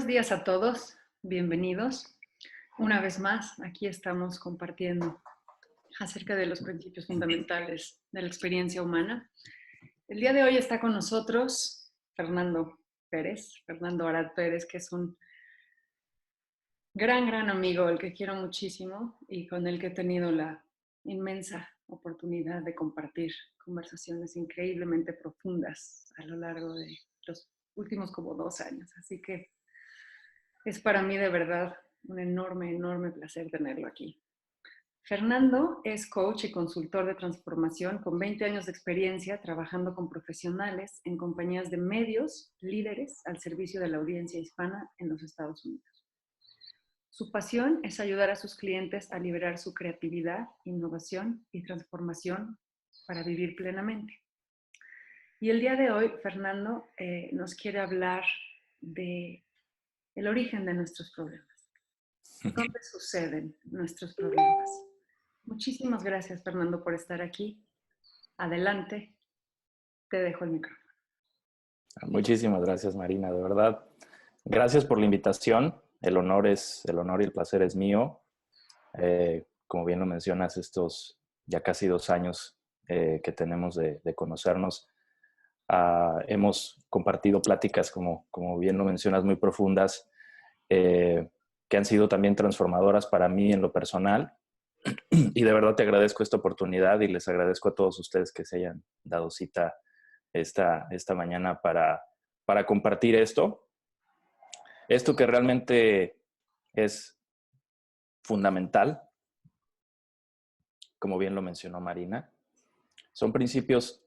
Buenos días a todos, bienvenidos. Una vez más, aquí estamos compartiendo acerca de los principios fundamentales de la experiencia humana. El día de hoy está con nosotros Fernando Arad Pérez, que es un gran amigo, el que quiero muchísimo y con el que he tenido la inmensa oportunidad de compartir conversaciones increíblemente profundas a lo largo de los últimos como 2 años. Así que es para mí de verdad un enorme placer tenerlo aquí. Fernando es coach y consultor de transformación con 20 años de experiencia trabajando con profesionales en compañías de medios, líderes al servicio de la audiencia hispana en los Estados Unidos. Su pasión es ayudar a sus clientes a liberar su creatividad, innovación y transformación para vivir plenamente. Y el día de hoy, Fernando nos quiere hablar de el origen de nuestros problemas. ¿Dónde suceden nuestros problemas? Muchísimas gracias, Fernando, por estar aquí. Adelante, te dejo el micrófono. Muchísimas gracias, Marina, de verdad. Gracias por la invitación. El honor y el placer es mío. Como bien lo mencionas, estos ya casi 2 años que tenemos de conocernos, hemos compartido pláticas, como bien lo mencionas, muy profundas, que han sido también transformadoras para mí en lo personal. Y de verdad te agradezco esta oportunidad y les agradezco a todos ustedes que se hayan dado cita esta mañana para compartir esto. Esto que realmente es fundamental, como bien lo mencionó Marina. Son principios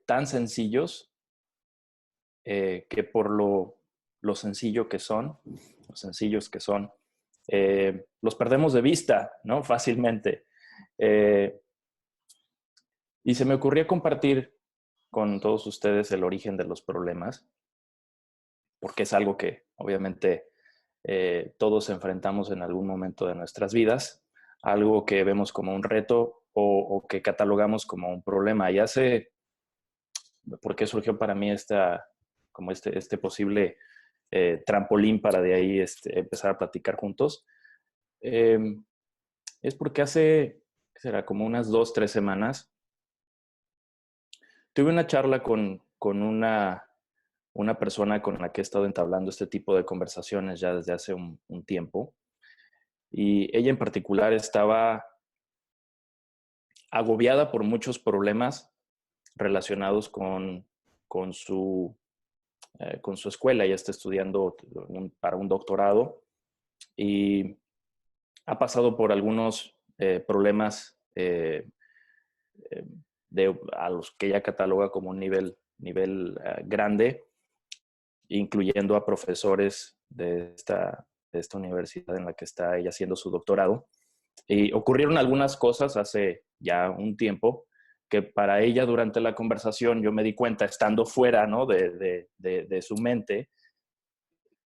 tan sencillos que por lo sencillos que son, los perdemos de vista, ¿no? Fácilmente. Y se me ocurrió compartir con todos ustedes el origen de los problemas, porque es algo que obviamente todos enfrentamos en algún momento de nuestras vidas, algo que vemos como un reto o que catalogamos como un problema. Ya sé por qué surgió para mí este posible trampolín para de ahí empezar a platicar juntos. Es porque hace, ¿qué será? Como unas 2, 3 semanas, tuve una charla con una persona con la que he estado entablando este tipo de conversaciones ya desde hace un tiempo. Y ella en particular estaba agobiada por muchos problemas relacionados con su escuela. Ella está estudiando para un doctorado y ha pasado por algunos problemas a los que ella cataloga como un nivel grande, incluyendo a profesores de esta universidad en la que está ella haciendo su doctorado. Y ocurrieron algunas cosas hace ya un tiempo que para ella durante la conversación yo me di cuenta, estando fuera, ¿no?, de su mente,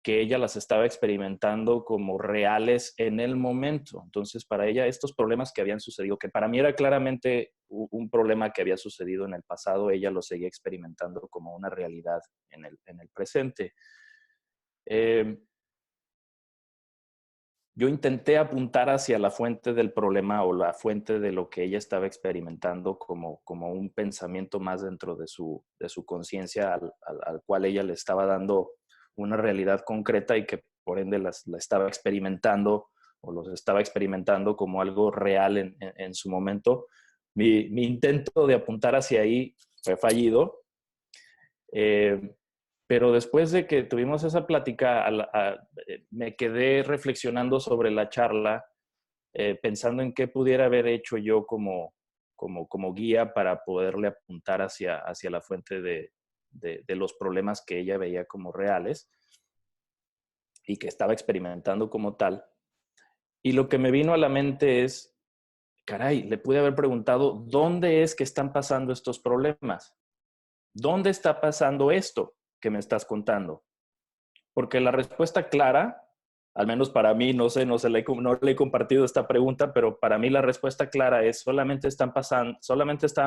que ella las estaba experimentando como reales en el momento. Entonces, para ella, estos problemas que habían sucedido, que para mí era claramente un problema que había sucedido en el pasado, ella lo seguía experimentando como una realidad en el presente. Yo intenté apuntar hacia la fuente del problema o la fuente de lo que ella estaba experimentando como un pensamiento más dentro de su conciencia al cual ella le estaba dando una realidad concreta y que por ende la estaba experimentando o los estaba experimentando como algo real en su momento. Mi intento de apuntar hacia ahí fue fallido. Pero después de que tuvimos esa plática, me quedé reflexionando sobre la charla, pensando en qué pudiera haber hecho yo como guía para poderle apuntar hacia la fuente de los problemas que ella veía como reales y que estaba experimentando como tal. Y lo que me vino a la mente es, caray, le pude haber preguntado, ¿dónde es que están pasando estos problemas? ¿Dónde está pasando esto que me estás contando? Porque la respuesta clara, al menos para mí, no le he compartido esta pregunta, pero para mí la respuesta clara es solamente estaban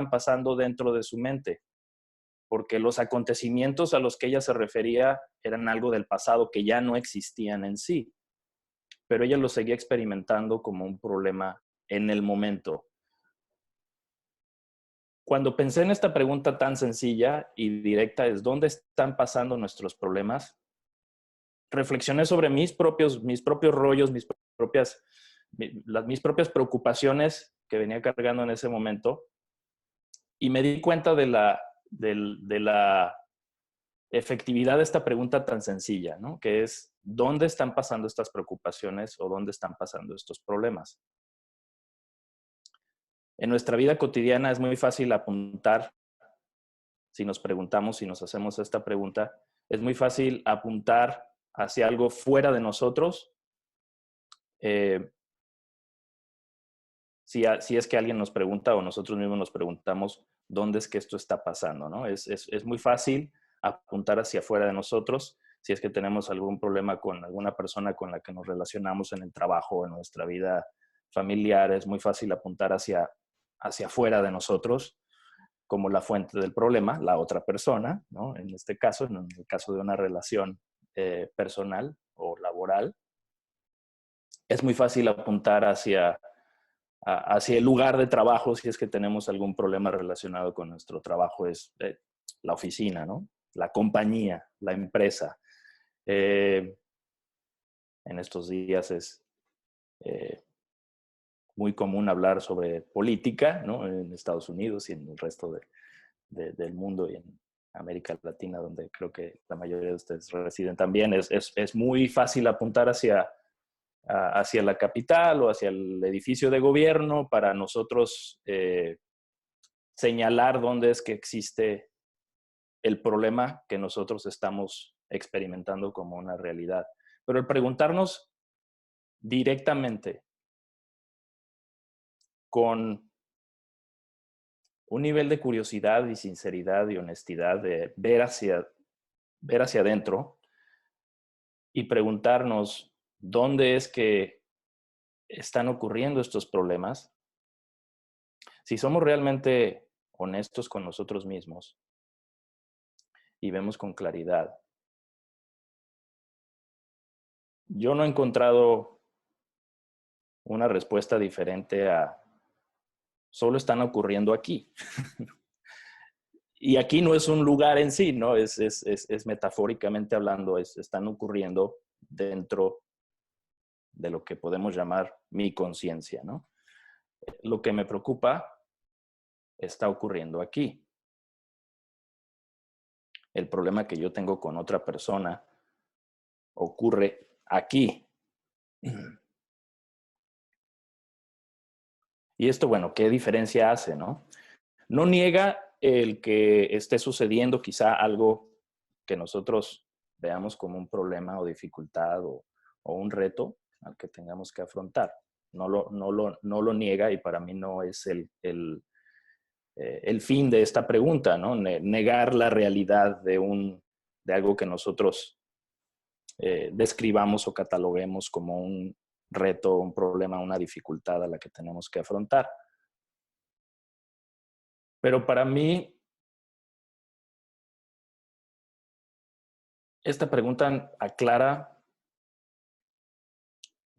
pasando dentro de su mente. porque los acontecimientos a los que ella se refería eran algo del pasado que ya no existían en sí, pero ella lo seguía experimentando como un problema en el momento. Cuando pensé en esta pregunta tan sencilla y directa, es ¿dónde están pasando nuestros problemas? Reflexioné sobre mis propios rollos, mis propias preocupaciones que venía cargando en ese momento y me di cuenta de la efectividad de esta pregunta tan sencilla, ¿no? Que es, ¿dónde están pasando estas preocupaciones o dónde están pasando estos problemas? En nuestra vida cotidiana es muy fácil apuntar, si nos preguntamos, si nos hacemos esta pregunta, es muy fácil apuntar hacia algo fuera de nosotros. Si es que alguien nos pregunta o nosotros mismos nos preguntamos dónde es que esto está pasando, ¿no? Es muy fácil apuntar hacia afuera de nosotros si es que tenemos algún problema con alguna persona con la que nos relacionamos en el trabajo, en nuestra vida familiar. Es muy fácil apuntar hacia afuera de nosotros como la fuente del problema, la otra persona, ¿no? En este caso, en el caso de una relación personal o laboral, es muy fácil apuntar hacia el lugar de trabajo si es que tenemos algún problema relacionado con nuestro trabajo, es la oficina, ¿no? La compañía, la empresa. En estos días es muy común hablar sobre política, ¿no? En Estados Unidos y en el resto del mundo y en América Latina, donde creo que la mayoría de ustedes residen también. Es muy fácil apuntar hacia la capital o hacia el edificio de gobierno para nosotros señalar dónde es que existe el problema que nosotros estamos experimentando como una realidad. Pero el preguntarnos directamente con un nivel de curiosidad y sinceridad y honestidad de ver hacia adentro y preguntarnos dónde es que están ocurriendo estos problemas, si somos realmente honestos con nosotros mismos y vemos con claridad. Yo no he encontrado una respuesta diferente a solo están ocurriendo aquí. Y aquí no es un lugar en sí, ¿no? Es metafóricamente hablando, están ocurriendo dentro de lo que podemos llamar mi conciencia, ¿no? Lo que me preocupa está ocurriendo aquí. El problema que yo tengo con otra persona ocurre aquí. Y esto, bueno, ¿qué diferencia hace, no? No niega el que esté sucediendo quizá algo que nosotros veamos como un problema o dificultad o un reto al que tengamos que afrontar. No lo niega y para mí no es el fin de esta pregunta, ¿no? Negar la realidad de algo que nosotros describamos o cataloguemos como un reto, un problema, una dificultad a la que tenemos que afrontar. Pero para mí, esta pregunta aclara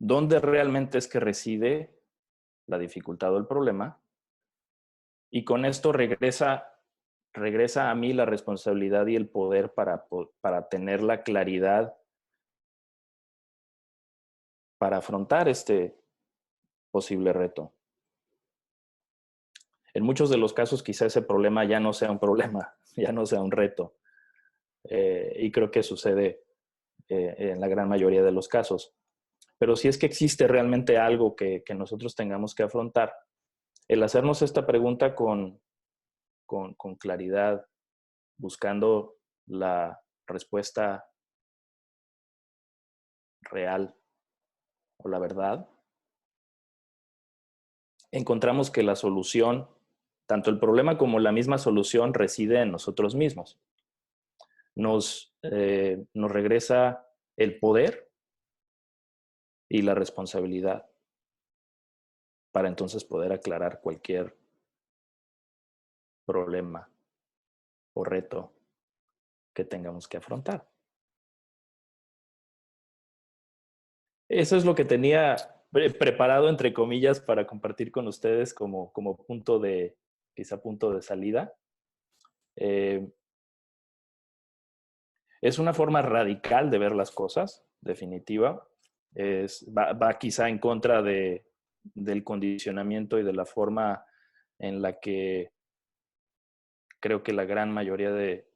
dónde realmente es que reside la dificultad o el problema, y con esto regresa a mí la responsabilidad y el poder para tener la claridad para afrontar este posible reto. En muchos de los casos quizá ese problema ya no sea un problema, ya no sea un reto. Y creo que sucede en la gran mayoría de los casos. Pero si es que existe realmente algo que nosotros tengamos que afrontar, el hacernos esta pregunta con claridad, buscando la respuesta real o la verdad, encontramos que la solución, tanto el problema como la misma solución, reside en nosotros mismos. Nos regresa el poder y la responsabilidad para entonces poder aclarar cualquier problema o reto que tengamos que afrontar. Eso es lo que tenía preparado, entre comillas, para compartir con ustedes como punto de, quizá punto de salida. Es una forma radical de ver las cosas, definitiva. Va quizá en contra del condicionamiento y de la forma en la que creo que la gran mayoría de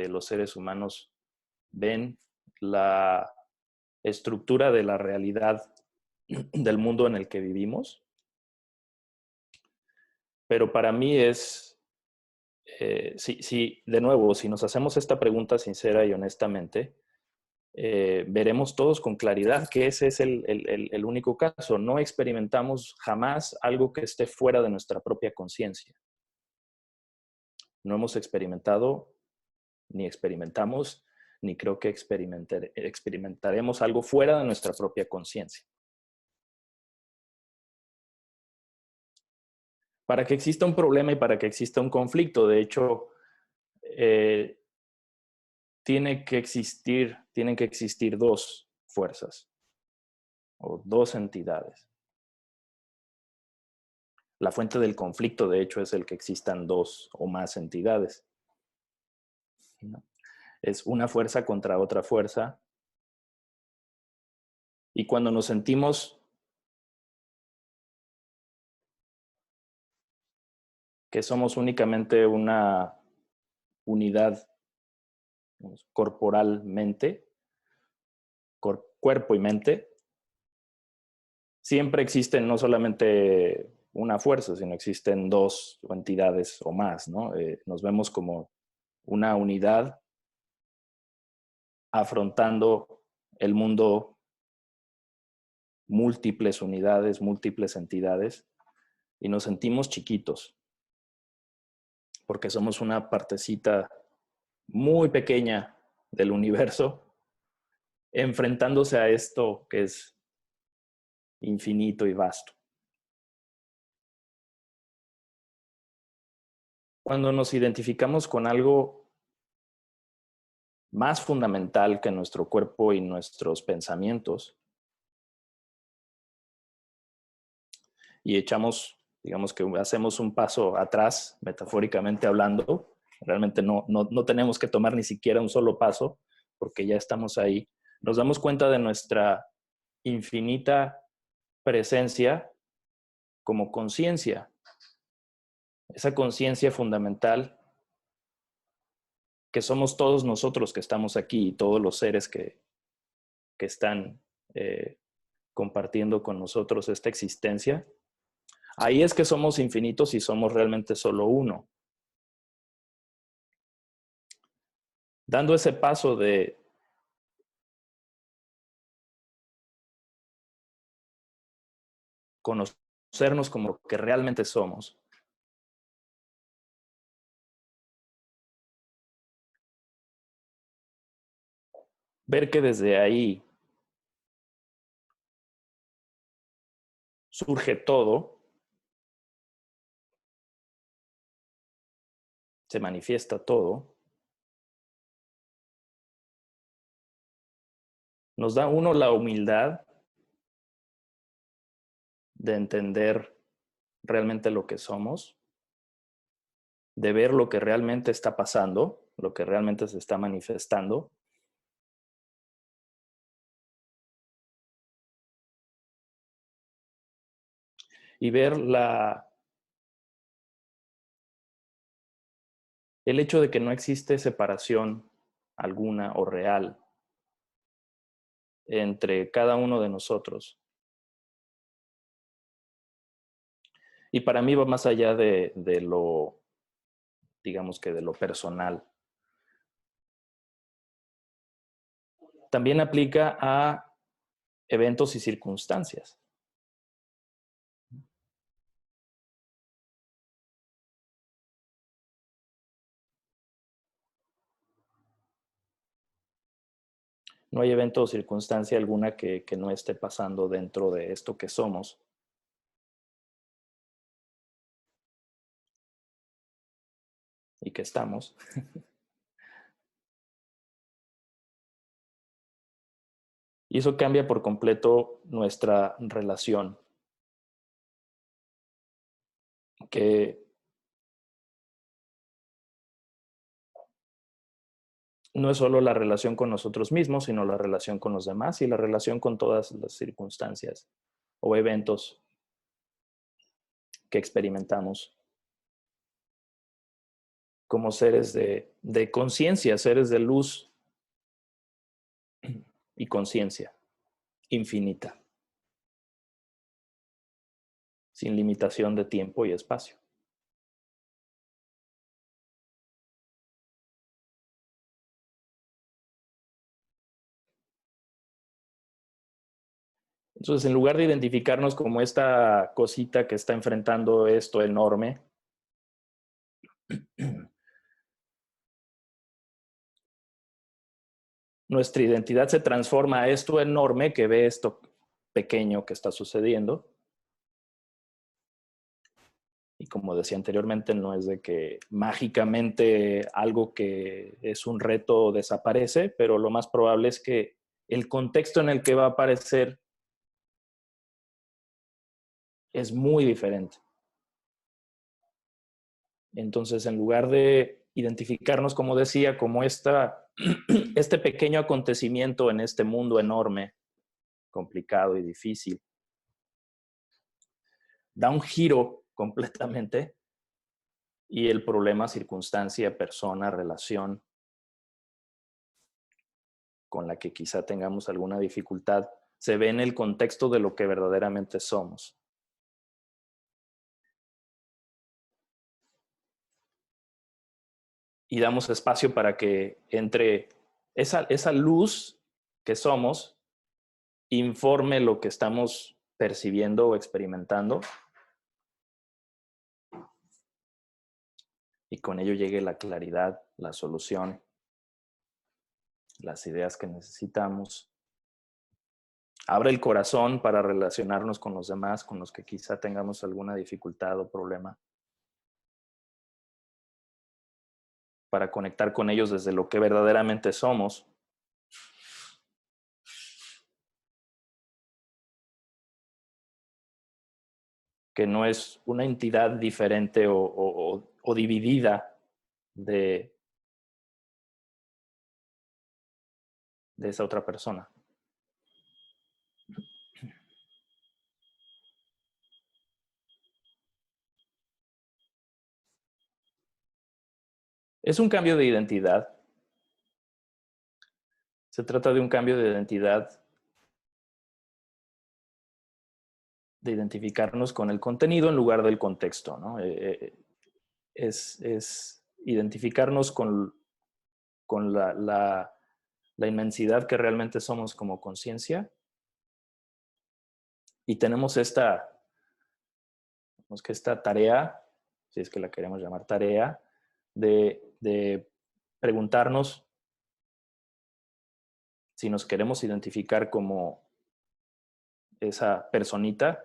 los seres humanos ven la estructura de la realidad del mundo en el que vivimos. Pero para mí es, de nuevo, si nos hacemos esta pregunta sincera y honestamente, veremos todos con claridad que ese es el único caso. No experimentamos jamás algo que esté fuera de nuestra propia conciencia. No hemos experimentado, ni experimentamos, ni creo que experimentaremos algo fuera de nuestra propia conciencia. Para que exista un problema y para que exista un conflicto, de hecho, tienen que existir dos fuerzas o dos entidades. La fuente del conflicto, de hecho, es el que existan dos o más entidades. ¿No? Es una fuerza contra otra fuerza. Y cuando nos sentimos que somos únicamente una unidad corporalmente, cuerpo y mente, siempre existen no solamente una fuerza, sino existen dos entidades o más, ¿no? Nos vemos como una unidad afrontando el mundo, múltiples unidades, múltiples entidades, y nos sentimos chiquitos, porque somos una partecita muy pequeña del universo, enfrentándose a esto que es infinito y vasto. Cuando nos identificamos con algo más fundamental que nuestro cuerpo y nuestros pensamientos, y digamos que hacemos un paso atrás, metafóricamente hablando, realmente no tenemos que tomar ni siquiera un solo paso, porque ya estamos ahí, nos damos cuenta de nuestra infinita presencia como conciencia. Esa conciencia fundamental que somos todos nosotros que estamos aquí y todos los seres que están compartiendo con nosotros esta existencia. Ahí es que somos infinitos y somos realmente solo uno. Dando ese paso de conocernos como lo que realmente somos, ver que desde ahí surge todo, se manifiesta todo, nos da uno la humildad de entender realmente lo que somos, de ver lo que realmente está pasando, lo que realmente se está manifestando, y ver el hecho de que no existe separación alguna o real entre cada uno de nosotros. Y para mí va más allá de lo, digamos que de lo personal. También aplica a eventos y circunstancias. No hay evento o circunstancia alguna que no esté pasando dentro de esto que somos. y que estamos. Y eso cambia por completo nuestra relación, que no es solo la relación con nosotros mismos, sino la relación con los demás y la relación con todas las circunstancias o eventos que experimentamos como seres de conciencia, seres de luz y conciencia infinita, sin limitación de tiempo y espacio. Entonces, en lugar de identificarnos como esta cosita que está enfrentando esto enorme, nuestra identidad se transforma a esto enorme que ve esto pequeño que está sucediendo. Y como decía anteriormente, no es de que mágicamente algo que es un reto desaparece, pero lo más probable es que el contexto en el que va a aparecer es muy diferente. Entonces, en lugar de identificarnos, como decía, como este pequeño acontecimiento en este mundo enorme, complicado y difícil, da un giro completamente y el problema, circunstancia, persona, relación con la que quizá tengamos alguna dificultad, se ve en el contexto de lo que verdaderamente somos. Y damos espacio para que entre esa luz que somos, informe lo que estamos percibiendo o experimentando, y con ello llegue la claridad, la solución, las ideas que necesitamos. Abre el corazón para relacionarnos con los demás, con los que quizá tengamos alguna dificultad o problema, para conectar con ellos desde lo que verdaderamente somos. Que no es una entidad diferente o dividida de esa otra persona. Es un cambio de identidad. Se trata de un cambio de identidad, de identificarnos con el contenido en lugar del contexto, ¿no? Es identificarnos con la inmensidad que realmente somos como conciencia. Y tenemos esta tarea, si es que la queremos llamar tarea, de preguntarnos si nos queremos identificar como esa personita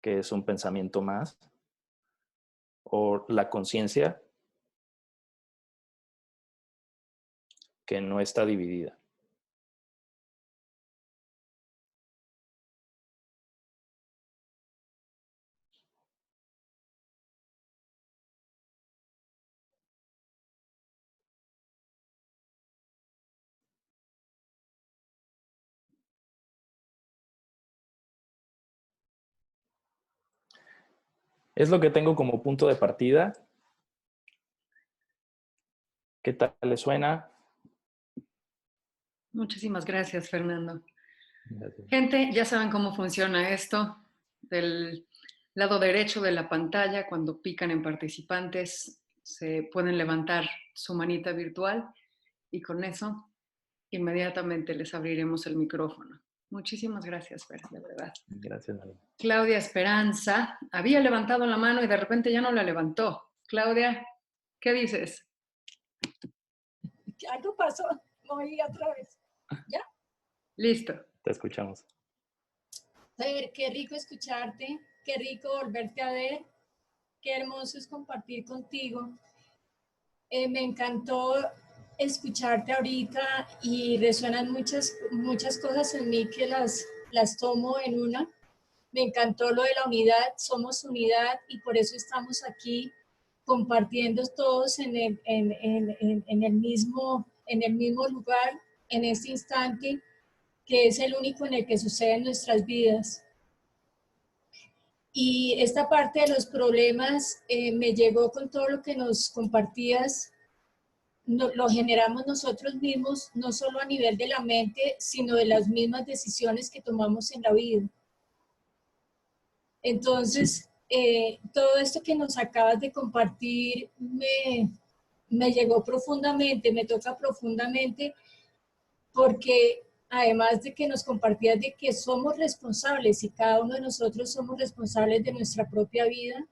que es un pensamiento más, o la conciencia que no está dividida. Es lo que tengo como punto de partida. ¿Qué tal le suena? Muchísimas gracias, Fernando. Gracias. Gente, ya saben cómo funciona esto. Del lado derecho de la pantalla, cuando pican en participantes, se pueden levantar su manita virtual y con eso inmediatamente les abriremos el micrófono. Muchísimas gracias, Fer, de verdad. Gracias, María. Claudia Esperanza había levantado la mano y de repente ya no la levantó. Claudia, ¿qué dices? Algo pasó, moví otra vez. ¿Ya? Listo. Te escuchamos. Fer, qué rico escucharte, qué rico volverte a ver, qué hermoso es compartir contigo. Me encantó escucharte ahorita y resuenan muchas cosas en mí que las tomo en una. Me encantó lo de la unidad, somos unidad y por eso estamos aquí compartiendo todos en el mismo lugar, en este instante, que es el único en el que sucede en nuestras vidas. Y esta parte de los problemas me llegó con todo lo que nos compartías. Lo generamos nosotros mismos, no solo a nivel de la mente, sino de las mismas decisiones que tomamos en la vida. Entonces, todo esto que nos acabas de compartir me llegó profundamente, me toca profundamente, porque además de que nos compartías de que somos responsables y cada uno de nosotros somos responsables de nuestra propia vida,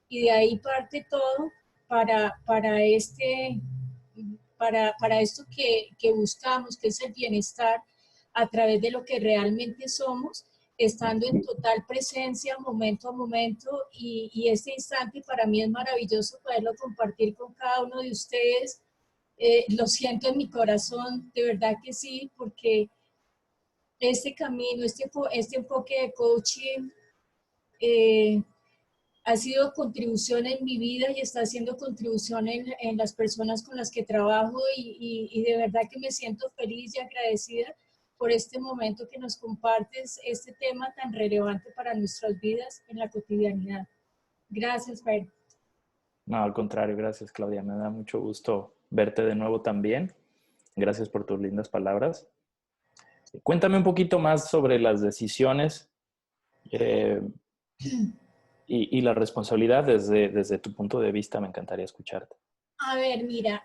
y de ahí parte todo para esto que buscamos, que es el bienestar a través de lo que realmente somos, estando en total presencia momento a momento, y este instante para mí es maravilloso poderlo compartir con cada uno de ustedes. Lo siento en mi corazón, de verdad que sí, porque este camino, este enfoque de coaching ha sido contribución en mi vida y está haciendo contribución en las personas con las que trabajo, y de verdad que me siento feliz y agradecida por este momento que nos compartes este tema tan relevante para nuestras vidas en la cotidianidad. Gracias, Fer. No, al contrario, gracias, Claudia. Me da mucho gusto verte de nuevo también. Gracias por tus lindas palabras. Cuéntame un poquito más sobre las decisiones y la responsabilidad desde tu punto de vista. Me encantaría escucharte. A ver, mira,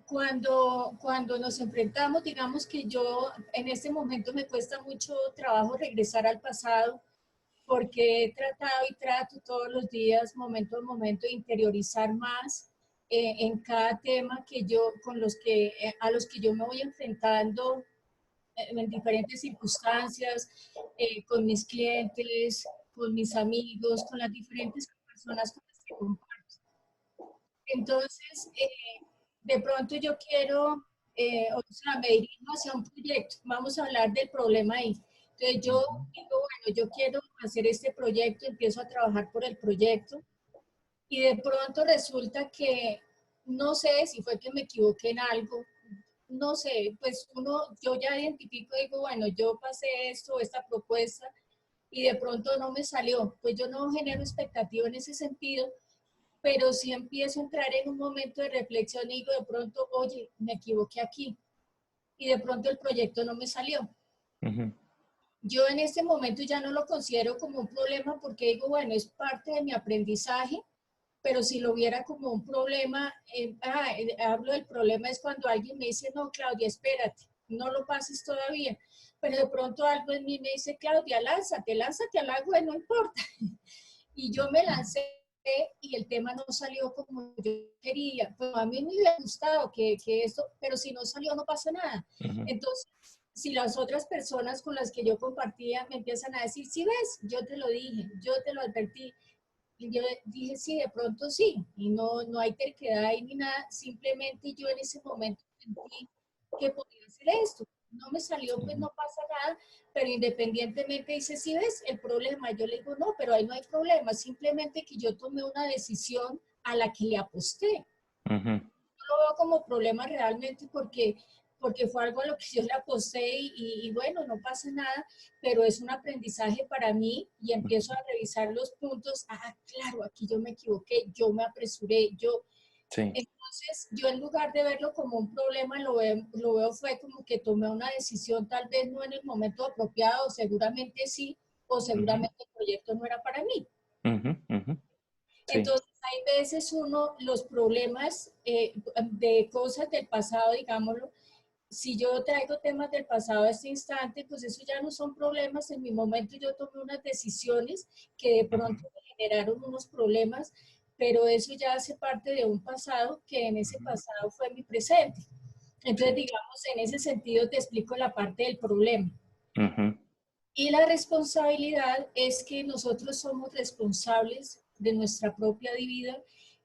cuando nos enfrentamos, digamos que yo en este momento me cuesta mucho trabajo regresar al pasado, porque he tratado y trato todos los días, momento a momento, de interiorizar más en cada tema a los que yo me voy enfrentando en diferentes circunstancias, con mis clientes, con mis amigos, con las diferentes personas con las que comparto. Entonces, de pronto yo quiero, o sea, me dirijo hacia un proyecto. Vamos a hablar del problema ahí. Entonces yo digo, bueno, yo quiero hacer este proyecto, empiezo a trabajar por el proyecto, y de pronto resulta que no sé si fue que me equivoqué en algo, no sé, pues yo ya identifico, digo, bueno, yo pasé esto, esta propuesta, y de pronto no me salió. Pues yo no genero expectativa en ese sentido, pero sí empiezo a entrar en un momento de reflexión y digo de pronto, oye, me equivoqué aquí, y de pronto el proyecto no me salió. Uh-huh. Yo en este momento ya no lo considero como un problema, porque digo, bueno, es parte de mi aprendizaje, pero si lo viera como un problema, hablo del problema es cuando alguien me dice, no, Claudia, espérate, no lo pases todavía, pero de pronto algo en mí me dice, Claudia, lánzate al agua, no importa. Y yo me lancé y el tema no salió como yo quería. Pues a mí me hubiera gustado que esto, pero si no salió no pasa nada. Uh-huh. Entonces, si las otras personas con las que yo compartía me empiezan a decir, sí ves, yo te lo dije, yo te lo advertí, y yo dije, sí, de pronto sí, y no hay terquedad ahí ni nada, simplemente yo en ese momento sentí que podía hacer esto. No me salió, pues no pasa nada, pero independientemente dice, sí ves el problema, yo le digo, no, pero ahí no hay problema, simplemente que yo tomé una decisión a la que le aposté. Uh-huh. No lo veo como problema realmente, porque fue algo a lo que yo le aposté, y bueno, no pasa nada, pero es un aprendizaje para mí, y empiezo a revisar los puntos. Claro, aquí yo me equivoqué, yo me apresuré, Sí. Entonces, yo en lugar de verlo como un problema, lo veo fue como que tomé una decisión, tal vez no en el momento apropiado, seguramente sí, o seguramente el proyecto no era para mí. Uh-huh. Uh-huh. Sí. Entonces, hay veces los problemas de cosas del pasado, digámoslo, si yo traigo temas del pasado a este instante, pues eso ya no son problemas. En mi momento yo tomé unas decisiones que de pronto me generaron unos problemas, pero eso ya hace parte de un pasado que en ese pasado fue mi presente. Entonces, digamos, en ese sentido te explico la parte del problema. Uh-huh. Y la responsabilidad es que nosotros somos responsables de nuestra propia vida,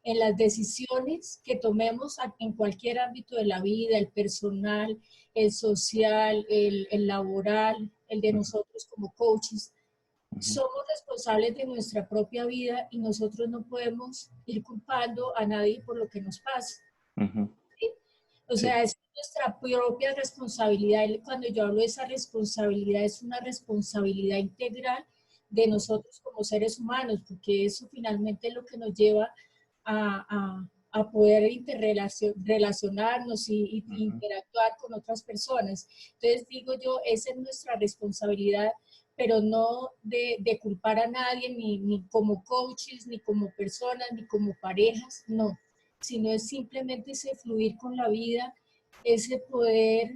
en las decisiones que tomemos en cualquier ámbito de la vida, el personal, el social, el laboral, el de nosotros como coaches. Somos responsables de nuestra propia vida y nosotros no podemos ir culpando a nadie por lo que nos pasa. ¿Sí? O sea, es nuestra propia responsabilidad. Cuando yo hablo de esa responsabilidad, es una responsabilidad integral de nosotros como seres humanos, porque eso finalmente es lo que nos lleva a poder relacionarnos y interactuar con otras personas. Entonces digo yo, esa es nuestra responsabilidad, pero no de culpar a nadie, ni como coaches, ni como personas, ni como parejas, no, sino es simplemente ese fluir con la vida, ese poder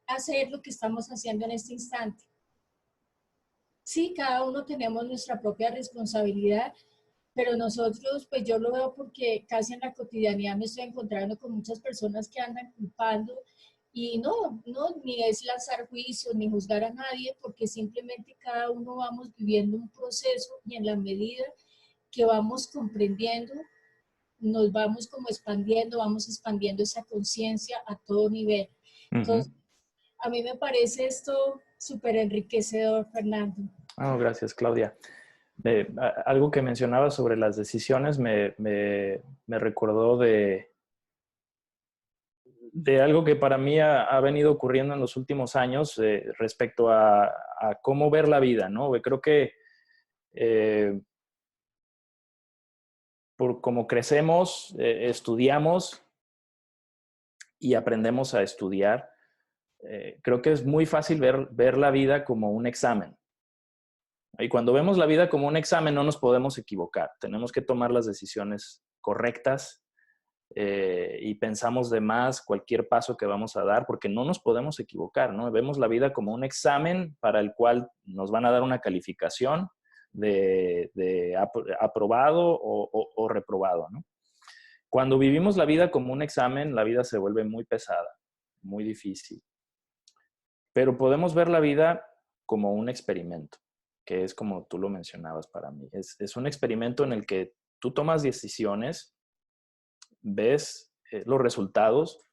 hacer lo que estamos haciendo en este instante. Sí, cada uno tenemos nuestra propia responsabilidad, pero nosotros, pues yo lo veo porque casi en la cotidianidad me estoy encontrando con muchas personas que andan culpando y no, ni es lanzar juicios ni juzgar a nadie, porque simplemente cada uno vamos viviendo un proceso y en la medida que vamos comprendiendo, nos vamos como expandiendo, vamos expandiendo esa conciencia a todo nivel. Entonces, a mí me parece esto súper enriquecedor, Fernando. Oh, gracias, Claudia. Algo que mencionaba sobre las decisiones me recordó de algo que para mí ha venido ocurriendo en los últimos años respecto a cómo ver la vida, ¿no? Creo que por cómo crecemos, estudiamos y aprendemos a estudiar, creo que es muy fácil ver la vida como un examen. Y cuando vemos la vida como un examen no nos podemos equivocar. Tenemos que tomar las decisiones correctas y pensamos de más cualquier paso que vamos a dar porque no nos podemos equivocar, ¿no? Vemos la vida como un examen para el cual nos van a dar una calificación de aprobado o reprobado, ¿no? Cuando vivimos la vida como un examen, la vida se vuelve muy pesada, muy difícil. Pero podemos ver la vida como un experimento, que es como tú lo mencionabas para mí. Es un experimento en el que tú tomas decisiones, ves los resultados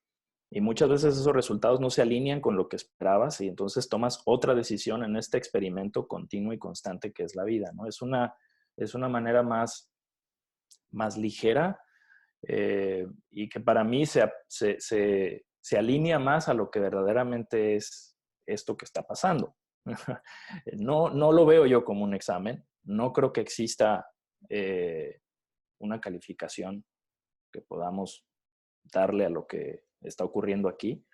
y muchas veces esos resultados no se alinean con lo que esperabas y entonces tomas otra decisión en este experimento continuo y constante que es la vida, ¿no? Es una manera más ligera y que para mí se alinea más a lo que verdaderamente es esto que está pasando. No lo veo yo como un examen. No creo que exista una calificación que podamos darle a lo que está ocurriendo aquí.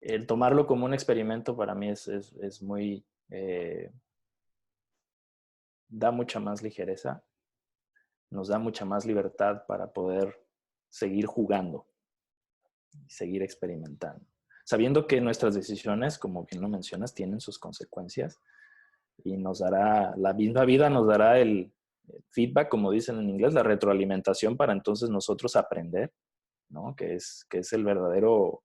El tomarlo como un experimento para mí es muy... da mucha más ligereza, nos da mucha más libertad para poder seguir jugando y seguir experimentando. Sabiendo que nuestras decisiones, como bien lo mencionas, tienen sus consecuencias y nos dará, la misma vida nos dará el feedback, como dicen en inglés, la retroalimentación para entonces nosotros aprender, ¿no? Que es el verdadero,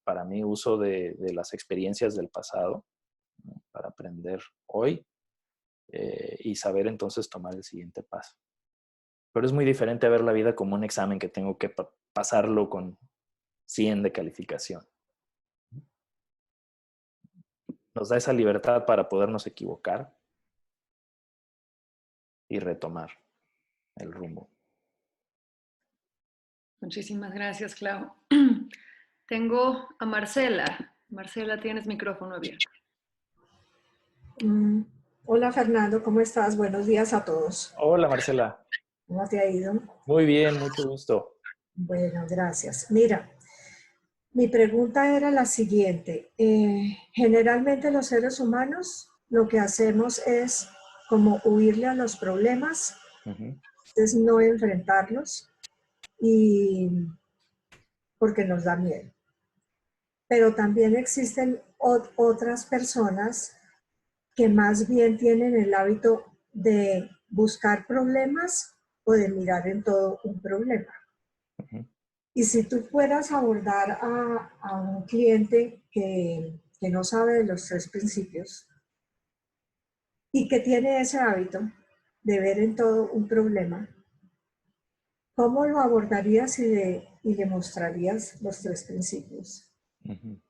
para mí, uso de las experiencias del pasado, ¿no? Para aprender hoy y saber entonces tomar el siguiente paso. Pero es muy diferente ver la vida como un examen que tengo que pasarlo con 100 de calificación. Nos da esa libertad para podernos equivocar y retomar el rumbo. Muchísimas gracias, Clau. Tengo a Marcela. Marcela, tienes micrófono abierto. Hola Fernando, ¿cómo estás? Buenos días a todos. Hola Marcela. ¿Cómo te ha ido? Muy bien, mucho gusto. Bueno, gracias. Mira, mi pregunta era la siguiente. Generalmente los seres humanos lo que hacemos es como huirle a los problemas, es no enfrentarlos y porque nos da miedo. Pero también existen otras personas que más bien tienen el hábito de buscar problemas o de mirar en todo un problema. Y si tú fueras a abordar a un cliente que no sabe de los 3 principios y que tiene ese hábito de ver en todo un problema, ¿cómo lo abordarías y le mostrarías los 3 principios? Ujú.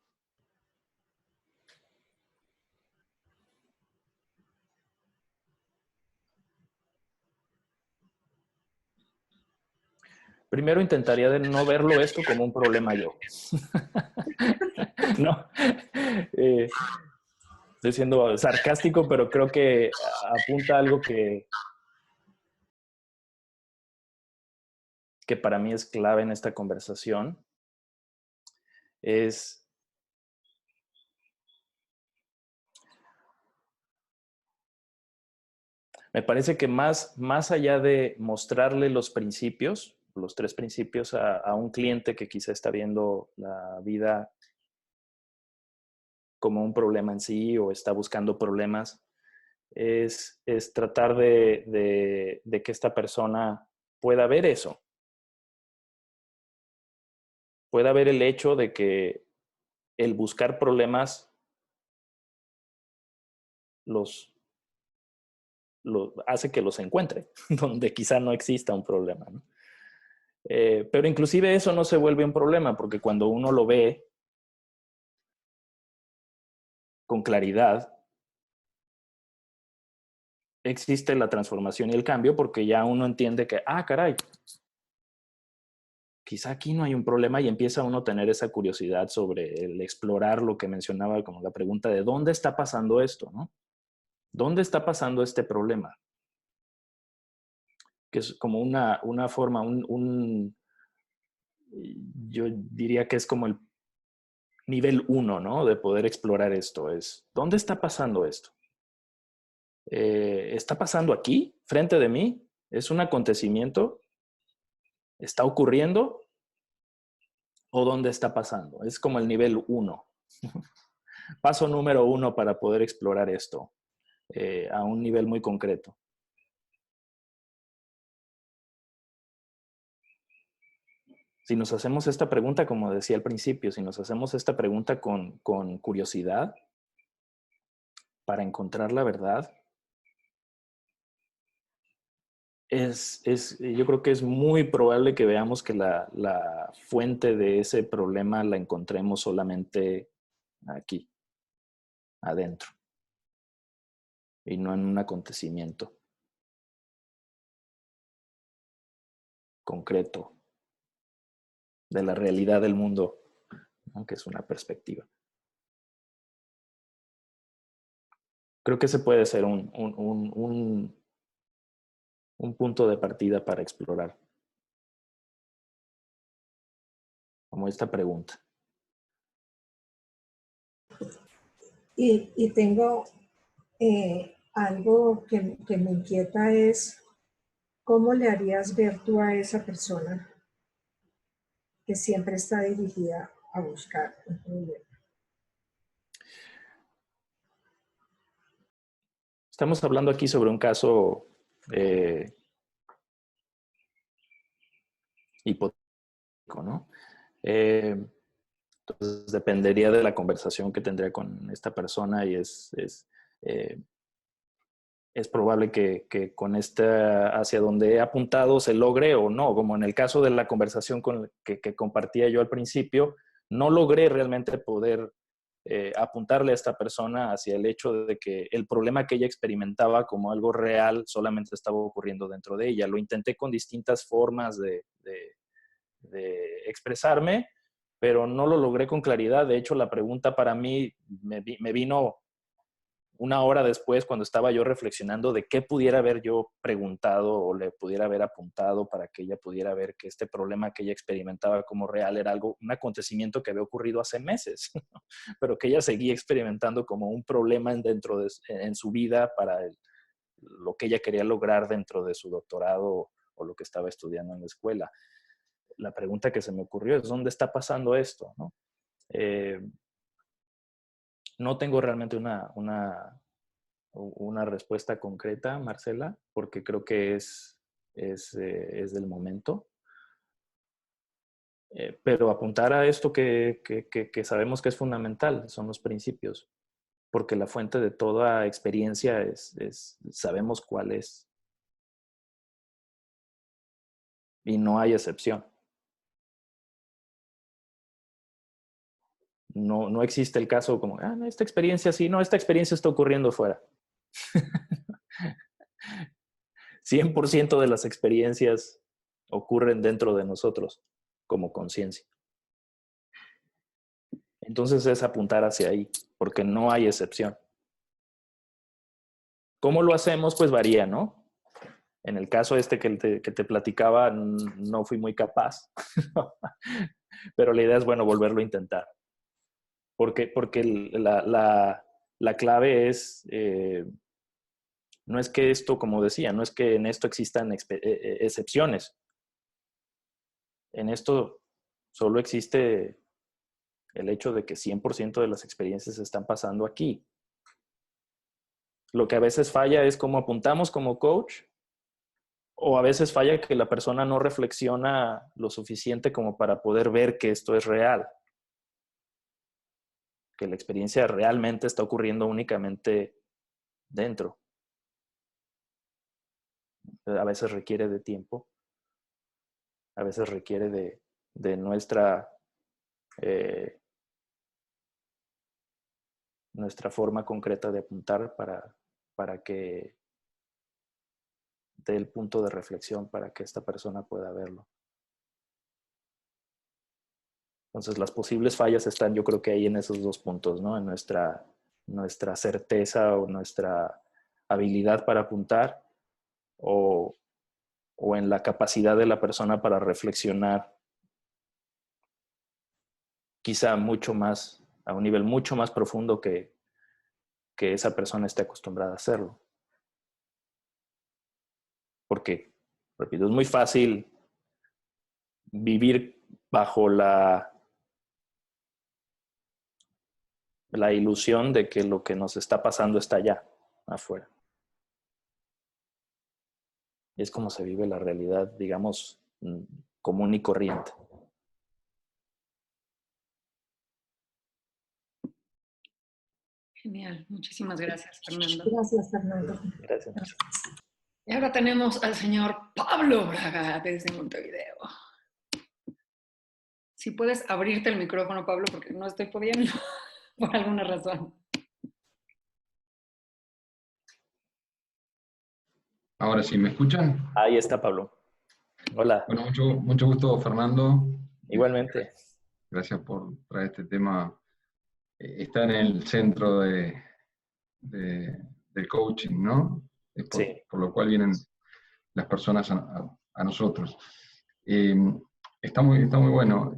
Primero intentaría de no verlo esto como un problema yo. No, estoy siendo sarcástico, pero creo que apunta a algo que para mí es clave en esta conversación. Me parece que más allá de mostrarle los principios, los 3 principios a un cliente que quizá está viendo la vida como un problema en sí o está buscando problemas, es tratar de que esta persona pueda ver eso, pueda ver el hecho de que el buscar problemas hace que los encuentre, donde quizá no exista un problema, ¿no? Pero inclusive eso no se vuelve un problema, porque cuando uno lo ve con claridad, existe la transformación y el cambio, porque ya uno entiende que, caray, quizá aquí no hay un problema, y empieza uno a tener esa curiosidad sobre el explorar lo que mencionaba como la pregunta de ¿dónde está pasando esto, no? ¿Dónde está pasando este problema? Que es como una forma, yo diría que es como el nivel 1, ¿no? De poder explorar esto. ¿Dónde está pasando esto? ¿Está pasando aquí, frente de mí? ¿Es un acontecimiento? ¿Está ocurriendo? ¿O dónde está pasando? Es como el nivel 1. Paso número 1 para poder explorar esto a un nivel muy concreto. Si nos hacemos esta pregunta, como decía al principio, si nos hacemos esta pregunta con curiosidad para encontrar la verdad, yo creo que es muy probable que veamos que la fuente de ese problema la encontremos solamente aquí, adentro, y no en un acontecimiento concreto de la realidad del mundo, ¿no? Que es una perspectiva. Creo que ese puede ser un punto de partida para explorar, como esta pregunta. Y tengo algo que me inquieta es, ¿cómo le harías ver tú a esa persona que siempre está dirigida a buscar un problema? Estamos hablando aquí sobre un caso hipotético, ¿no? Entonces dependería de la conversación que tendría con esta persona, y es probable que con hacia donde he apuntado se logre o no. Como en el caso de la conversación que compartía yo al principio, no logré realmente poder apuntarle a esta persona hacia el hecho de que el problema que ella experimentaba como algo real solamente estaba ocurriendo dentro de ella. Lo intenté con distintas formas de expresarme, pero no lo logré con claridad. De hecho, la pregunta para mí me vino una hora después, cuando estaba yo reflexionando de qué pudiera haber yo preguntado o le pudiera haber apuntado para que ella pudiera ver que este problema que ella experimentaba como real era un acontecimiento que había ocurrido hace meses, pero que ella seguía experimentando como un problema en su vida para lo que ella quería lograr dentro de su doctorado o lo que estaba estudiando en la escuela. La pregunta que se me ocurrió es, ¿dónde está pasando esto? ¿No? No tengo realmente una respuesta concreta, Marcela, porque creo que es del momento. Pero apuntar a esto que sabemos que es fundamental, son los principios, porque la fuente de toda experiencia sabemos cuál es. y no hay excepción. No existe el caso como, no, esta experiencia sí, no, esta experiencia está ocurriendo fuera. 100% de las experiencias ocurren dentro de nosotros como conciencia. Entonces es apuntar hacia ahí, porque no hay excepción. ¿Cómo lo hacemos? Pues varía, ¿no? En el caso este que te platicaba, no fui muy capaz. Pero la idea es, bueno, volverlo a intentar. Porque la clave es, no es que esto, como decía, no es que en esto existan excepciones. En esto solo existe el hecho de que 100% de las experiencias están pasando aquí. Lo que a veces falla es cómo apuntamos como coach, o a veces falla que la persona no reflexiona lo suficiente como para poder ver que esto es real. Que la experiencia realmente está ocurriendo únicamente dentro. A veces requiere de tiempo, a veces requiere de nuestra forma concreta de apuntar para que dé el punto de reflexión para que esta persona pueda verlo. Entonces, las posibles fallas están, yo creo que ahí en esos dos puntos, ¿no? En nuestra certeza o nuestra habilidad para apuntar o en la capacidad de la persona para reflexionar quizá mucho más, a un nivel mucho más profundo que esa persona esté acostumbrada a hacerlo. Porque, repito, es muy fácil vivir bajo la ilusión de que lo que nos está pasando está allá, afuera. Es como se vive la realidad, digamos, común y corriente. Genial, muchísimas gracias, Fernando. Gracias, Fernando. Gracias. Y ahora tenemos al señor Pablo Braga desde Montevideo. Si puedes abrirte el micrófono, Pablo, porque no estoy pudiendo por alguna razón. Ahora sí, ¿me escuchan? Ahí está Pablo. Hola. Bueno, mucho gusto, Fernando. Igualmente. Gracias por traer este tema. Está en el centro del coaching, ¿no? Es Sí. por lo cual vienen las personas a nosotros. Está muy bueno.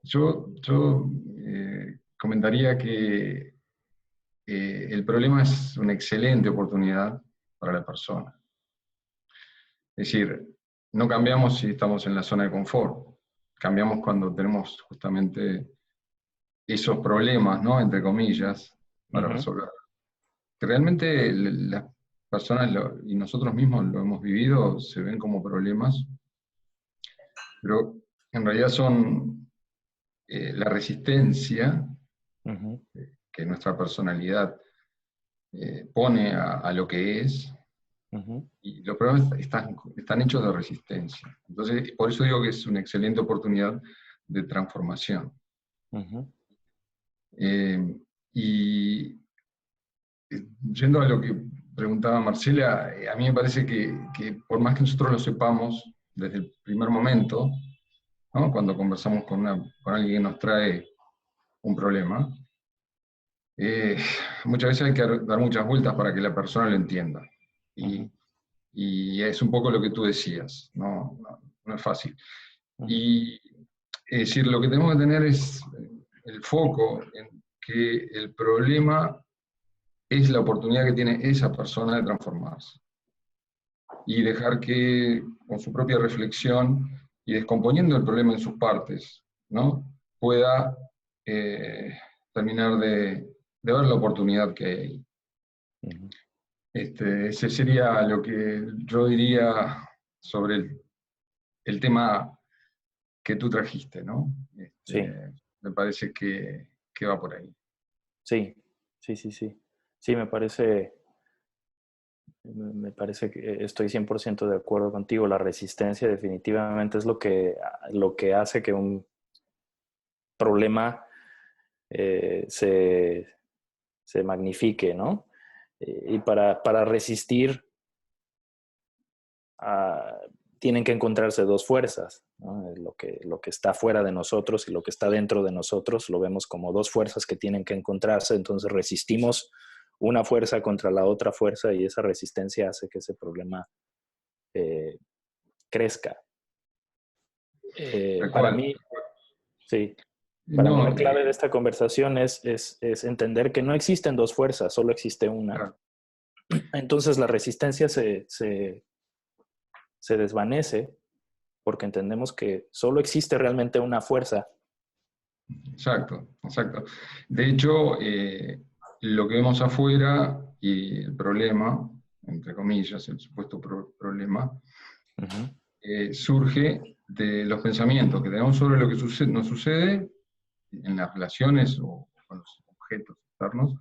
Yo comentaría que el problema es una excelente oportunidad para la persona. Es decir, no cambiamos si estamos en la zona de confort, cambiamos cuando tenemos justamente esos problemas, ¿no? Entre comillas, para resolver. Que realmente las personas y nosotros mismos lo hemos vivido, se ven como problemas, pero en realidad son la resistencia que nuestra personalidad pone a lo que es. Y los problemas están hechos de resistencia. Entonces, por eso digo que es una excelente oportunidad de transformación. Y yendo a lo que preguntaba Marcela, a mí me parece que por más que nosotros lo sepamos desde el primer momento, ¿no? Cuando conversamos con alguien que nos trae un problema, muchas veces hay que dar muchas vueltas para que la persona lo entienda. Y es un poco lo que tú decías, no es fácil. Y es decir, lo que tenemos que tener es el foco en que el problema es la oportunidad que tiene esa persona de transformarse. Y dejar que, con su propia reflexión y descomponiendo el problema en sus partes, ¿no? Pueda terminar de ver la oportunidad que hay ahí. Ese sería lo que yo diría sobre el tema que tú trajiste, ¿no? Sí. Me parece que va por ahí. Sí, me parece Me parece que estoy 100% de acuerdo contigo. La resistencia definitivamente es lo que hace que un problema se magnifique, ¿no? Y para resistir tienen que encontrarse dos fuerzas, ¿no? Lo que está fuera de nosotros y lo que está dentro de nosotros lo vemos como dos fuerzas que tienen que encontrarse, entonces resistimos una fuerza contra la otra fuerza y esa resistencia hace que ese problema crezca. Para mí, sí, para mí la clave de esta conversación es entender que no existen dos fuerzas, solo existe una. Claro. Entonces la resistencia se desvanece porque entendemos que solo existe realmente una fuerza. Exacto, exacto. De hecho, lo que vemos afuera y el problema, entre comillas, el supuesto problema, surge de los pensamientos que tenemos sobre lo que nos sucede en las relaciones o con los objetos externos,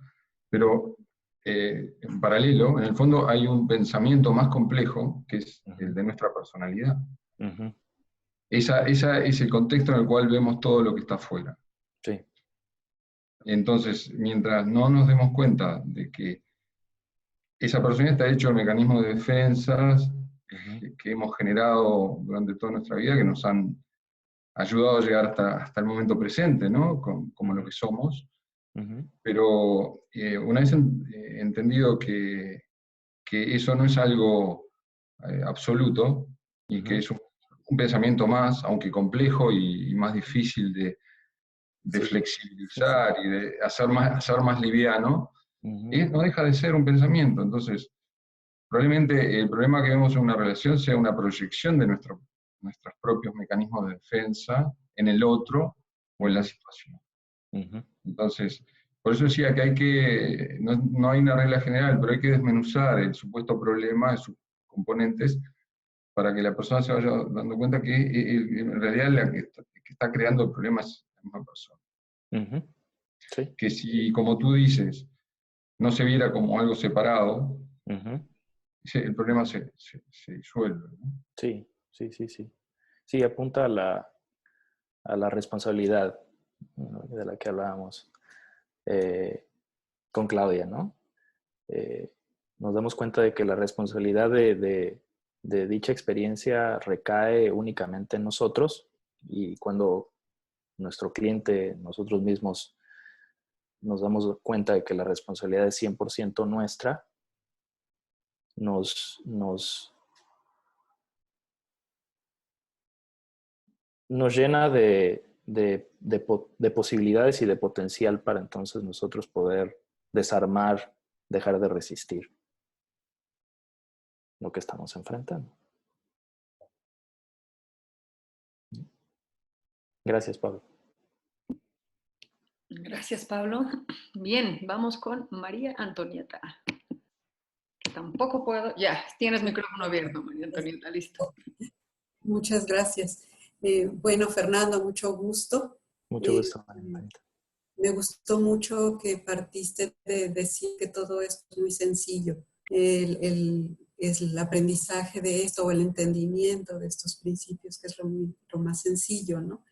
pero en paralelo, en el fondo hay un pensamiento más complejo que es el de nuestra personalidad. Esa es el contexto en el cual vemos todo lo que está afuera. Sí. Entonces, mientras no nos demos cuenta de que esa personalidad está hecho de mecanismos de defensas que hemos generado durante toda nuestra vida, que nos han ayudado a llegar hasta el momento presente, ¿no? Como lo que somos. Pero una vez entendido que eso no es algo absoluto, y que es un pensamiento más, aunque complejo y más difícil de flexibilizar y de hacer más liviano, no deja de ser un pensamiento. Entonces, probablemente el problema que vemos en una relación sea una proyección de nuestros propios mecanismos de defensa en el otro o en la situación. Entonces, por eso decía que no hay una regla general, pero hay que desmenuzar el supuesto problema de sus componentes para que la persona se vaya dando cuenta que en realidad la que está creando el problema es la misma persona. Sí. Que si, como tú dices, no se viera como algo separado, el problema se disuelve, ¿no? Sí. Sí, apunta a la responsabilidad, ¿no?, de la que hablábamos con Claudia, ¿no? Nos damos cuenta de que la responsabilidad de dicha experiencia recae únicamente en nosotros, y cuando nuestro cliente, nosotros mismos, nos damos cuenta de que la responsabilidad es 100% nuestra, nos llena de posibilidades y de potencial para entonces nosotros poder desarmar, dejar de resistir lo que estamos enfrentando. Gracias, Pablo. Gracias, Pablo. Bien, vamos con María Antonieta. Que tampoco puedo. Ya, tienes micrófono abierto, María Antonieta, listo. Muchas gracias. Bueno, Fernando, mucho gusto. Mucho gusto, María Antonieta. Me gustó mucho que partiste de decir que todo esto es muy sencillo. El aprendizaje de esto o el entendimiento de estos principios, que es lo más sencillo, ¿no?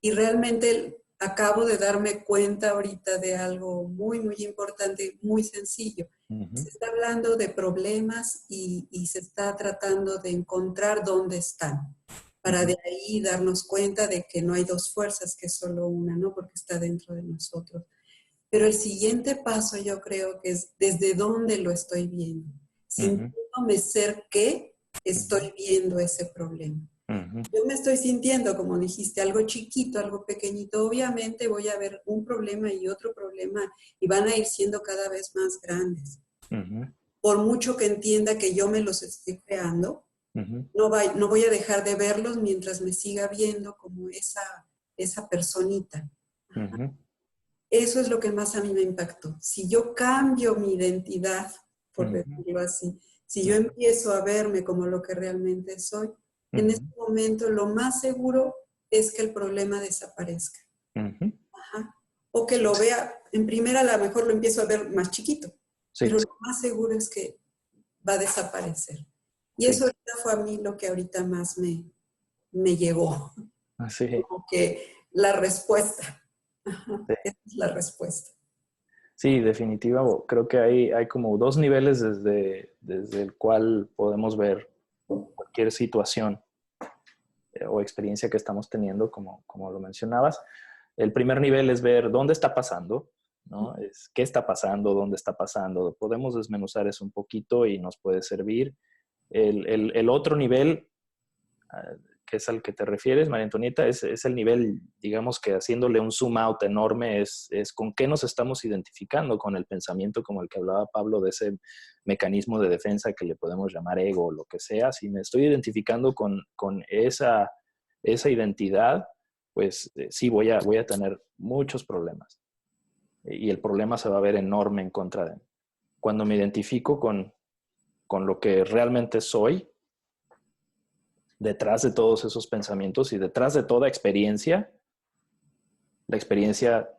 Y realmente acabo de darme cuenta ahorita de algo muy, muy importante, muy sencillo. Se está hablando de problemas y se está tratando de encontrar dónde están, para de ahí darnos cuenta de que no hay dos fuerzas, que es solo una, ¿no? Porque está dentro de nosotros. Pero el siguiente paso yo creo que es desde dónde lo estoy viendo. Sintiéndome ser que estoy viendo ese problema. Yo me estoy sintiendo, como dijiste, algo chiquito, algo pequeñito. Obviamente voy a ver un problema y otro problema y van a ir siendo cada vez más grandes. Por mucho que entienda que yo me los estoy creando, no voy a dejar de verlos mientras me siga viendo como esa personita. Eso es lo que más a mí me impactó. Si yo cambio mi identidad, por decirlo así, si yo empiezo a verme como lo que realmente soy, en este momento lo más seguro es que el problema desaparezca. O que lo vea, en primera a lo mejor lo empiezo a ver más chiquito, pero lo más seguro es que va a desaparecer. Y Sí. eso ahorita fue a mí lo que ahorita más me llegó. Sí. Como que la respuesta. Ajá, Sí. esa es la respuesta. Sí, definitivo. Creo que hay como dos niveles desde el cual podemos ver cualquier situación o experiencia que estamos teniendo, como lo mencionabas. El primer nivel es ver dónde está pasando, ¿no? Es qué está pasando, dónde está pasando. Podemos desmenuzar eso un poquito y nos puede servir. El otro nivel, que es al que te refieres, María Antonieta, es el nivel, digamos que haciéndole un zoom out enorme, es con qué nos estamos identificando, con el pensamiento como el que hablaba Pablo, de ese mecanismo de defensa que le podemos llamar ego o lo que sea. Si me estoy identificando con esa identidad, pues sí voy a tener muchos problemas. Y el problema se va a ver enorme en contra de mí. Cuando me identifico con lo que realmente soy, detrás de todos esos pensamientos y detrás de toda experiencia, la experiencia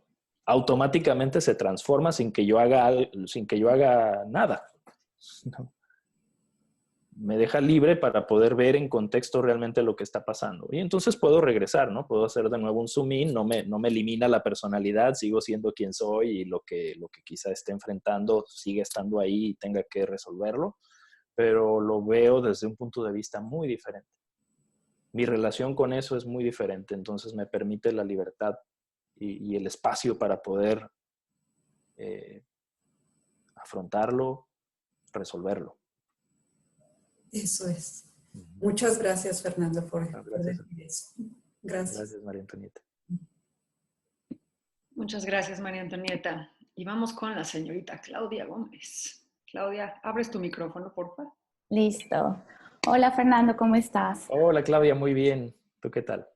automáticamente se transforma sin que yo haga nada. ¿No? Me deja libre para poder ver en contexto realmente lo que está pasando. Y entonces puedo regresar, ¿no? Puedo hacer de nuevo un zoom in, no me elimina la personalidad, sigo siendo quien soy y lo que quizá esté enfrentando sigue estando ahí y tenga que resolverlo, pero lo veo desde un punto de vista muy diferente. Mi relación con eso es muy diferente, entonces me permite la libertad y el espacio para poder afrontarlo, resolverlo. Eso es. Muchas gracias, Fernando, por Gracias. decir eso. Gracias. Gracias, María Antonieta. Muchas gracias, María Antonieta. Y vamos con la señorita Claudia Gómez. Claudia, abres tu micrófono, por favor. Listo. Hola Fernando, ¿cómo estás? Hola Claudia, muy bien. ¿Tú qué tal?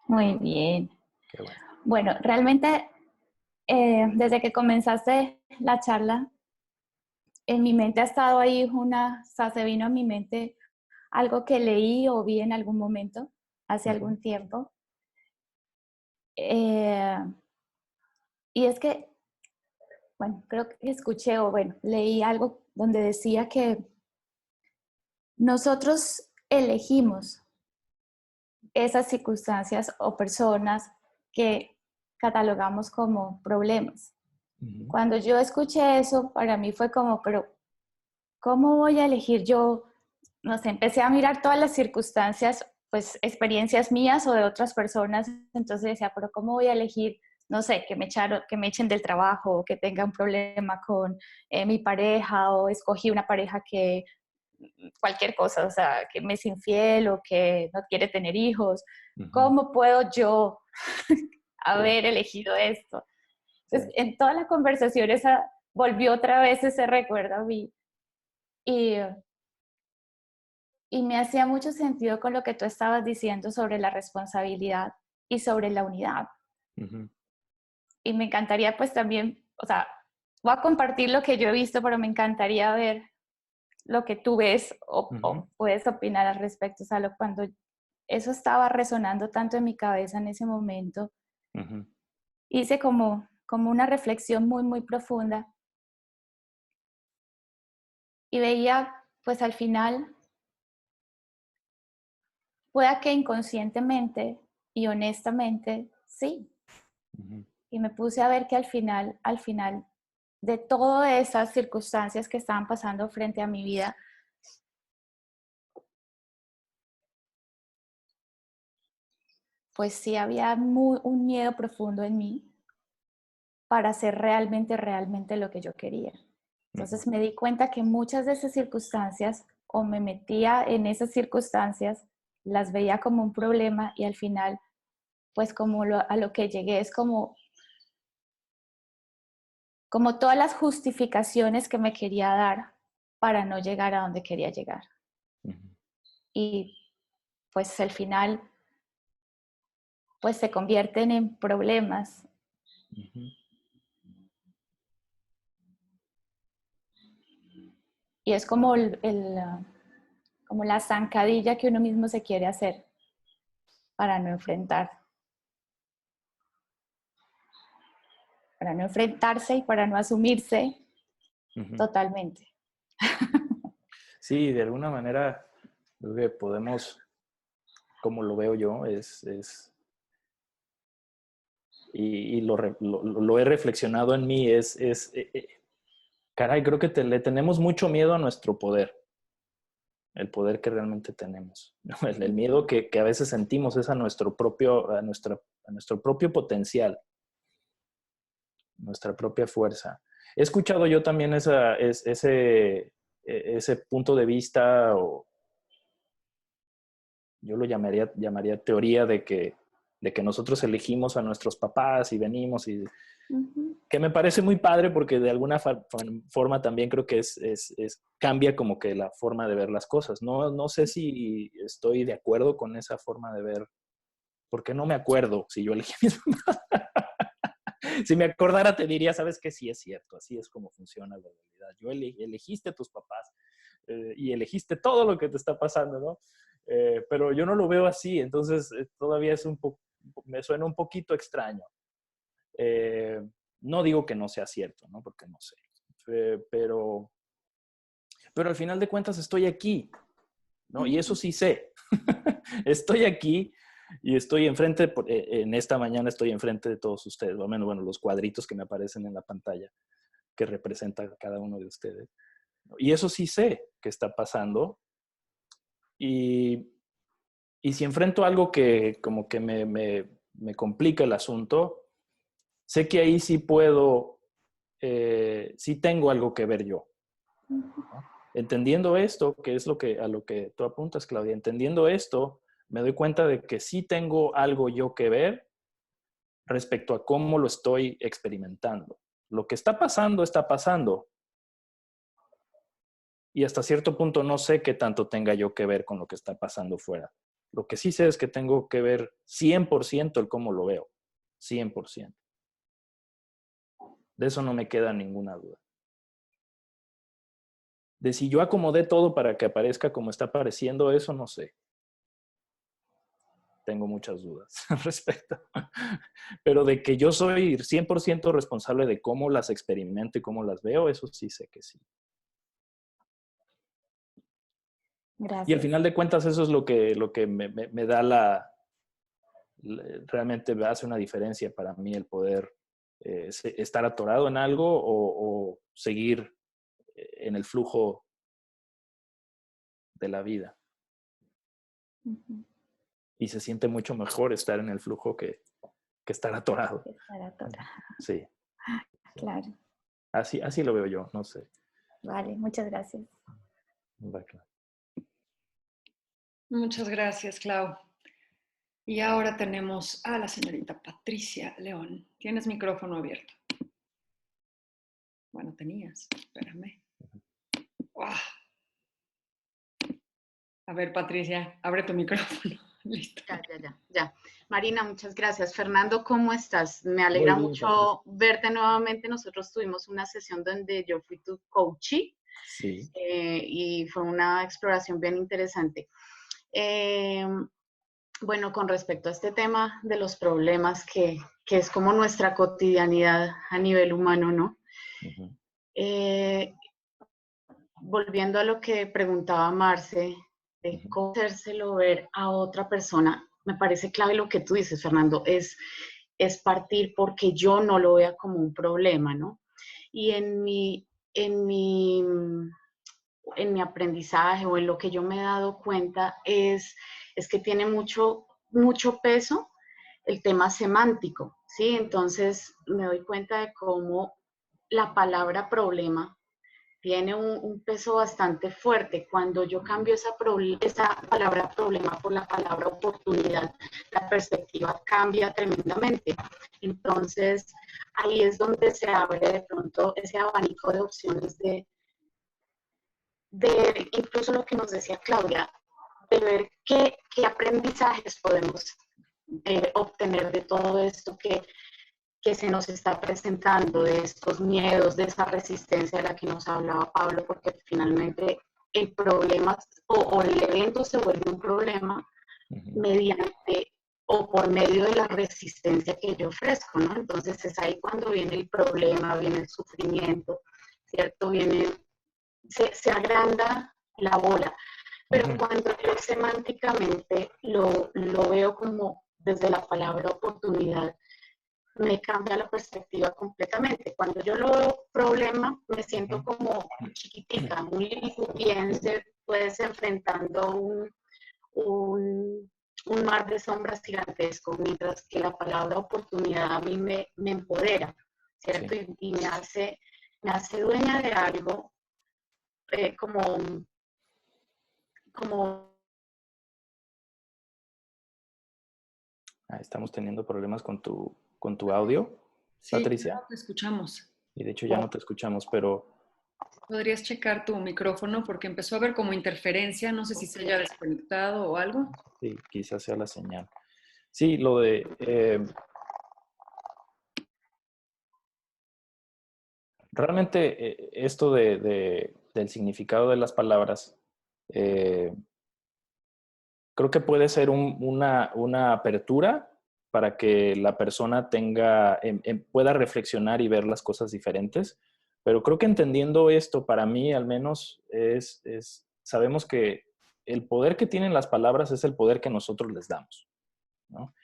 Muy bien. Qué bueno. Bueno, realmente desde que comenzaste la charla, en mi mente ha estado ahí se vino a mi mente algo que leí o vi en algún momento, hace algún tiempo. Y es que, bueno, creo que escuché leí algo donde decía que nosotros elegimos esas circunstancias o personas que catalogamos como problemas. Cuando yo escuché eso, para mí fue como, pero ¿cómo voy a elegir yo? No sé, empecé a mirar todas las circunstancias, pues experiencias mías o de otras personas, entonces decía, pero ¿cómo voy a elegir? No sé, que me echen del trabajo, o que tenga un problema con mi pareja, o escogí una pareja que cualquier cosa, o sea, que me es infiel o que no quiere tener hijos. ¿Cómo puedo yo haber elegido esto? Entonces, en toda la conversación volvió otra vez ese recuerdo a mí. Y me hacía mucho sentido con lo que tú estabas diciendo sobre la responsabilidad y sobre la unidad. Y me encantaría pues también, o sea, voy a compartir lo que yo he visto, pero me encantaría ver lo que tú ves o puedes opinar al respecto. O sea, cuando eso estaba resonando tanto en mi cabeza en ese momento, hice como una reflexión muy, muy profunda y veía, pues al final, pueda que inconscientemente y honestamente, sí. Y me puse a ver que al final de todas esas circunstancias que estaban pasando frente a mi vida, pues sí había un miedo profundo en mí para hacer realmente, realmente lo que yo quería. Entonces me di cuenta que muchas de esas circunstancias, o me metía en esas circunstancias, las veía como un problema y al final, pues a lo que llegué es como todas las justificaciones que me quería dar para no llegar a donde quería llegar. Y pues al final, pues se convierten en problemas. Y es como como la zancadilla que uno mismo se quiere hacer para no enfrentarse y para no asumirse totalmente. Sí, de alguna manera, creo que podemos, como lo veo yo, y lo he reflexionado en mí, caray, creo que le tenemos mucho miedo a nuestro poder, el poder que realmente tenemos. El miedo que a veces sentimos es a nuestro propio potencial, nuestra propia fuerza. He escuchado yo también ese punto de vista, o yo lo llamaría teoría de que nosotros elegimos a nuestros papás y venimos, y que me parece muy padre, porque de alguna forma también creo que cambia como que la forma de ver las cosas. No sé si estoy de acuerdo con esa forma de ver, porque no me acuerdo si yo elegí a mis papás. Si me acordara te diría, ¿sabes qué? Sí es cierto, así es como funciona la realidad. Elegiste a tus papás y elegiste todo lo que te está pasando, ¿no? Pero yo no lo veo así, entonces todavía me suena un poquito extraño. No digo que no sea cierto, ¿no? Porque no sé. Pero al final de cuentas estoy aquí, ¿no? Y eso sí sé. Estoy aquí y estoy enfrente, en esta mañana estoy enfrente de todos ustedes, o menos, bueno, los cuadritos que me aparecen en la pantalla que representan a cada uno de ustedes. Y eso sí sé que está pasando. Y si enfrento algo que como que me complica el asunto, sé que ahí sí puedo, sí tengo algo que ver yo, ¿no? Entendiendo esto, que es a lo que tú apuntas, Claudia, entendiendo esto, me doy cuenta de que sí tengo algo yo que ver respecto a cómo lo estoy experimentando. Lo que está pasando. Y hasta cierto punto no sé qué tanto tenga yo que ver con lo que está pasando fuera. Lo que sí sé es que tengo que ver 100% el cómo lo veo. 100%. De eso no me queda ninguna duda. De si yo acomodé todo para que aparezca como está apareciendo, eso no sé. Tengo muchas dudas al respecto. Pero de que yo soy 100% responsable de cómo las experimento y cómo las veo, eso sí sé que sí. Gracias. Y al final de cuentas eso es lo que me da realmente hace una diferencia para mí, el poder estar atorado en algo o seguir en el flujo de la vida. Uh-huh. Y se siente mucho mejor estar en el flujo que estar atorado. Estar atorado. Sí. Claro. Así lo veo yo, no sé. Vale, muchas gracias. Muchas gracias, Clau. Y ahora tenemos a la señorita Patricia León. Tienes micrófono abierto. Bueno, tenías. Espérame. ¡Wow! A ver, Patricia, abre tu micrófono. Listo. Ya. Marina, muchas gracias. Fernando, ¿cómo estás? Me alegra mucho verte nuevamente. Nosotros tuvimos una sesión donde yo fui tu coachee. Sí. Y fue una exploración bien interesante. Bueno, con respecto a este tema de los problemas, que es como nuestra cotidianidad a nivel humano, ¿no? Uh-huh. Volviendo a lo que preguntaba Marce, de cómo hacérselo ver a otra persona, me parece clave lo que tú dices, Fernando, es partir porque yo no lo vea como un problema, ¿no? Y en mi aprendizaje o en lo que yo me he dado cuenta es que tiene mucho peso el tema semántico, ¿sí? Entonces me doy cuenta de cómo la palabra problema tiene un peso bastante fuerte. Cuando yo cambio esa palabra problema por la palabra oportunidad, la perspectiva cambia tremendamente. Entonces, ahí es donde se abre de pronto ese abanico de opciones de incluso lo que nos decía Claudia, de ver qué aprendizajes podemos obtener de todo esto que se nos está presentando, de estos miedos, de esa resistencia de la que nos hablaba Pablo, porque finalmente el problema o el evento se vuelve un problema mediante o por medio de la resistencia que yo ofrezco, ¿no? Entonces es ahí cuando viene el problema, viene el sufrimiento, ¿cierto? Se agranda la bola. Pero Ujú. cuando yo semánticamente lo veo como desde la palabra oportunidad, me cambia la perspectiva completamente. Cuando yo lo veo problema, me siento como chiquitica, un liliputiense, pues enfrentando un mar de sombras gigantesco, mientras que la palabra oportunidad a mí me empodera, ¿cierto? Sí. Y me hace dueña de algo como Estamos teniendo problemas con tu audio, Sí, Patricia, no te escuchamos. y de hecho ya no te escuchamos, pero ¿Podrías checar tu micrófono? Porque empezó a haber como interferencia, no sé si se haya desconectado o algo. sí, quizás sea la señal. Sí, lo de... realmente esto del significado de las palabras, creo que puede ser una apertura para que la persona pueda reflexionar y ver las cosas diferentes. Pero creo que entendiendo esto, para mí al menos, sabemos que el poder que tienen las palabras es el poder que nosotros les damos, ¿no?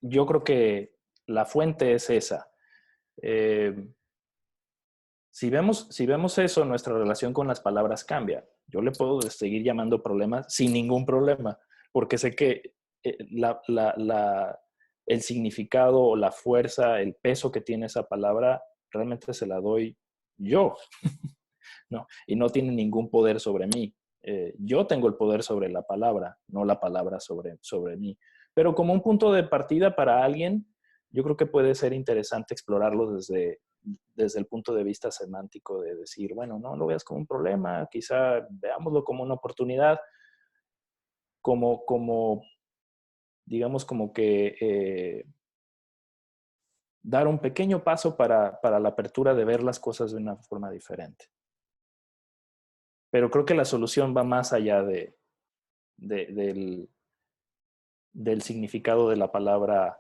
Yo creo que la fuente es esa. Eh, si vemos eso, nuestra relación con las palabras cambia. Yo le puedo seguir llamando problemas sin ningún problema, porque sé que el significado o la fuerza, el peso que tiene esa palabra, realmente se la doy yo, ¿no? Y no tiene ningún poder sobre mí. Yo tengo el poder sobre la palabra, no la palabra sobre mí. Pero como un punto de partida para alguien, yo creo que puede ser interesante explorarlo desde el punto de vista semántico, de decir, bueno, no lo veas como un problema, quizá veámoslo como una oportunidad, como digamos, como que dar un pequeño paso para la apertura de ver las cosas de una forma diferente. Pero creo que la solución va más allá del significado de la palabra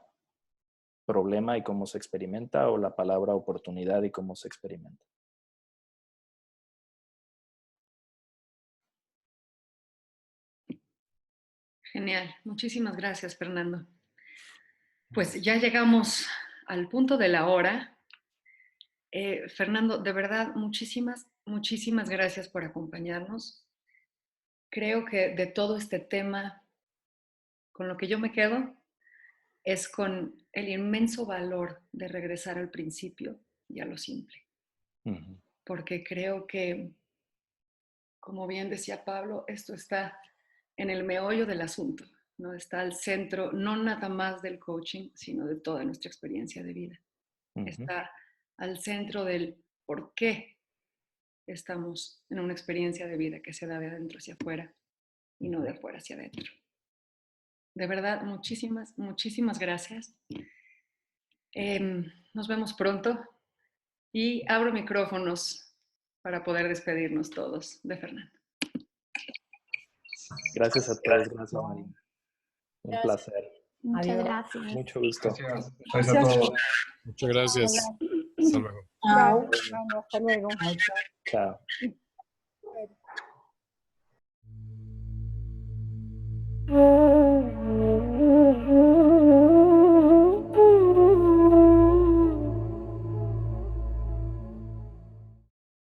problema y cómo se experimenta, o la palabra oportunidad y cómo se experimenta. Genial. Muchísimas gracias, Fernando. Pues ya llegamos al punto de la hora. Fernando, de verdad, muchísimas gracias por acompañarnos. Creo que de todo este tema, con lo que yo me quedo es con el inmenso valor de regresar al principio y a lo simple. Uh-huh. Porque creo que, como bien decía Pablo, esto está en el meollo del asunto, ¿no? Está al centro, no nada más del coaching, sino de toda nuestra experiencia de vida. Uh-huh. Está al centro del por qué estamos en una experiencia de vida que se da de adentro hacia afuera y no de afuera hacia adentro. De verdad, muchísimas gracias. Nos vemos pronto y abro micrófonos para poder despedirnos todos de Fernando. Gracias a todos, gracias Marina. Un placer. Muchas Adiós. gracias. Mucho gusto. Gracias. Gracias a todos. Muchas gracias. Hasta luego. Chao. Bueno, hasta luego. Chao. Chao.